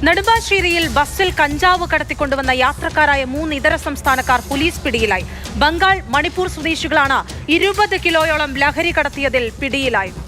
നെടുമ്പാശ്ശേരിയിൽ ബസ്സിൽ കഞ്ചാവ് കടത്തിക്കൊണ്ടുവന്ന യാത്രക്കാരായ 3 ഇതര സംസ്ഥാനക്കാർ പോലീസ് പിടിയിലായി. ബംഗാൾ, മണിപ്പൂർ സ്വദേശികളാണ് 20 കിലോയോളം ലഹരി കടത്തിയതിൽ പിടിയിലായത്.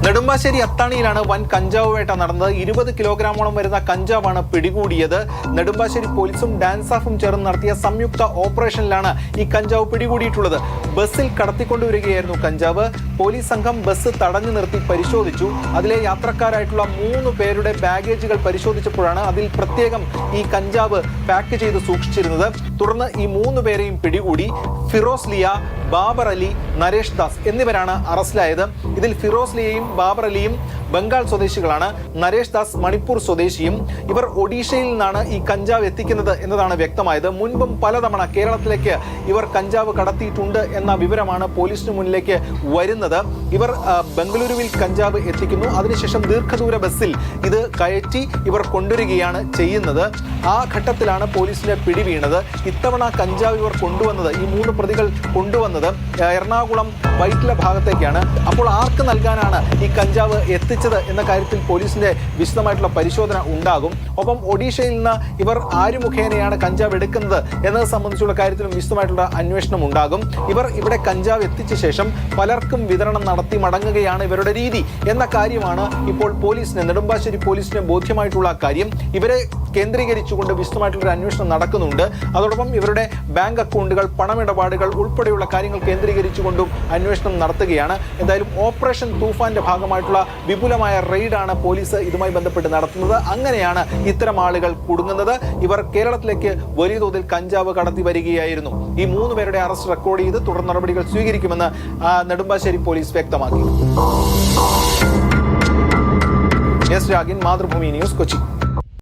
നെടുമ്പാശ്ശേരി അത്താണിയിലാണ് വൻ കഞ്ചാവ് വേട്ട നടന്നത്. 20 കിലോഗ്രാമോളം വരുന്ന കഞ്ചാവാണ് പിടികൂടിയത്. നെടുമ്പാശ്ശേരി പോലീസും ഡാൻസ് ഓഫും ചേർന്ന് നടത്തിയ സംയുക്ത ഓപ്പറേഷനിലാണ് ഈ കഞ്ചാവ് പിടികൂടിയിട്ടുള്ളത്. ബസ്സിൽ കടത്തിക്കൊണ്ടുവരികയായിരുന്നു കഞ്ചാവ്. പോലീസ് സംഘം ബസ് തടഞ്ഞു നിർത്തി പരിശോധിച്ചു. അതിലെ യാത്രക്കാരായിട്ടുള്ള 3 പേരുടെ ബാഗേജുകൾ പരിശോധിച്ചപ്പോഴാണ് അതിൽ പ്രത്യേകം ഈ കഞ്ചാവ് പാക്ക് ചെയ്ത് സൂക്ഷിച്ചിരുന്നത്. തുടർന്ന് ഈ 3 പേരെയും പിടികൂടി. ഫിറോസ് ലിയ, ബാബർ അലി, നരേഷ് ദാസ് എന്നിവരാണ് അറസ്റ്റിലായത്. ഇതിൽ ഫിറോസ് ലിയയും ബാബർ അലിയും ബംഗാൾ സ്വദേശികളാണ്. നരേഷ് ദാസ് മണിപ്പൂർ സ്വദേശിയും. ഇവർ ഒഡീഷയിൽ നിന്നാണ് ഈ കഞ്ചാവ് എത്തിക്കുന്നത് എന്നതാണ് വ്യക്തമായത്. മുൻപും പലതവണ കേരളത്തിലേക്ക് ഇവർ കഞ്ചാവ് കടത്തിയിട്ടുണ്ട് എന്ന വിവരമാണ് പോലീസിന് മുന്നിലേക്ക് വരുന്നത്. ഇവർ ബംഗളൂരുവിൽ കഞ്ചാവ് എത്തിക്കുന്നു. അതിനുശേഷം ദീർഘദൂര ബസ്സിൽ ഇത് കയറ്റി ഇവർ കൊണ്ടുവരികയാണ് ചെയ്യുന്നത്. ആ ഘട്ടത്തിലാണ് പോലീസിന്റെ പിടി വീണത്. ഇത്തവണ കഞ്ചാവ് ഇവർ കൊണ്ടുവന്നത്, ഈ 3 പ്രതികൾ കൊണ്ടുവന്നത് എറണാകുളം വൈറ്റില ഭാഗത്തേക്കാണ്. അപ്പോൾ ആർക്ക് നൽകാനാണ് ഈ കഞ്ചാവ് എത്തിച്ചത് എന്ന കാര്യത്തിൽ പോലീസിന്റെ വിശദമായിട്ടുള്ള പരിശോധന ഉണ്ടാകും. ഒപ്പം ഒഡീഷയിൽ നിന്ന് ഇവർ ആര് മുഖേനയാണ് കഞ്ചാവ് എടുക്കുന്നത് എന്നത് സംബന്ധിച്ചുള്ള കാര്യത്തിലും വിശദമായിട്ടുള്ള അന്വേഷണം ഉണ്ടാകും. ഇവർ ഇവിടെ കഞ്ചാവ് എത്തിച്ച ശേഷം പലർക്കും വിതരണം നടത്തി മടങ്ങുകയാണ് ഇവരുടെ രീതി എന്ന കാര്യമാണ് ഇപ്പോൾ പോലീസിന്, നെടുമ്പാശ്ശേരി പോലീസിന് ബോധ്യമായിട്ടുള്ള കാര്യം. ഇവരെ കേന്ദ്രീകരിച്ചുകൊണ്ട് വിശദമായിട്ടുള്ള അന്വേഷണം നടക്കുന്നുണ്ട്. അതോടൊപ്പം ഇവരുടെ ബാങ്ക് അക്കൗണ്ടുകൾ, പണമിടപാടുകൾ ഉൾപ്പെടെയുള്ള കാര്യങ്ങൾ കേന്ദ്രീകരിച്ചുകൊണ്ടും അന്വേഷണം നടത്തുകയാണ്. എന്തായാലും ഓപ്പറേഷൻ തൂഫാന്റെ ഭാഗമായിട്ടുള്ള വിപുലമായ റെയ്ഡാണ് പോലീസ് ഇതുമായി ബന്ധപ്പെട്ട് നടത്തുന്നത്. അങ്ങനെയാണ് ഇത്തരം ആളുകൾ കുടുങ്ങുന്നത്. ഇവർ കേരളത്തിലേക്ക് വലിയ തോതിൽ കഞ്ചാവ് കടത്തി വരികയായിരുന്നു. ഈ 3 പേരുടെ അറസ്റ്റ് റെക്കോർഡ് ചെയ്ത് തുടർ നടപടികൾ സ്വീകരിക്കുമെന്ന് നെടുമ്പാശ്ശേരി പോലീസ് വ്യക്തമാക്കി. എസ് രാഗിൻ, മാതൃഭൂമി ന്യൂസ്, കൊച്ചി.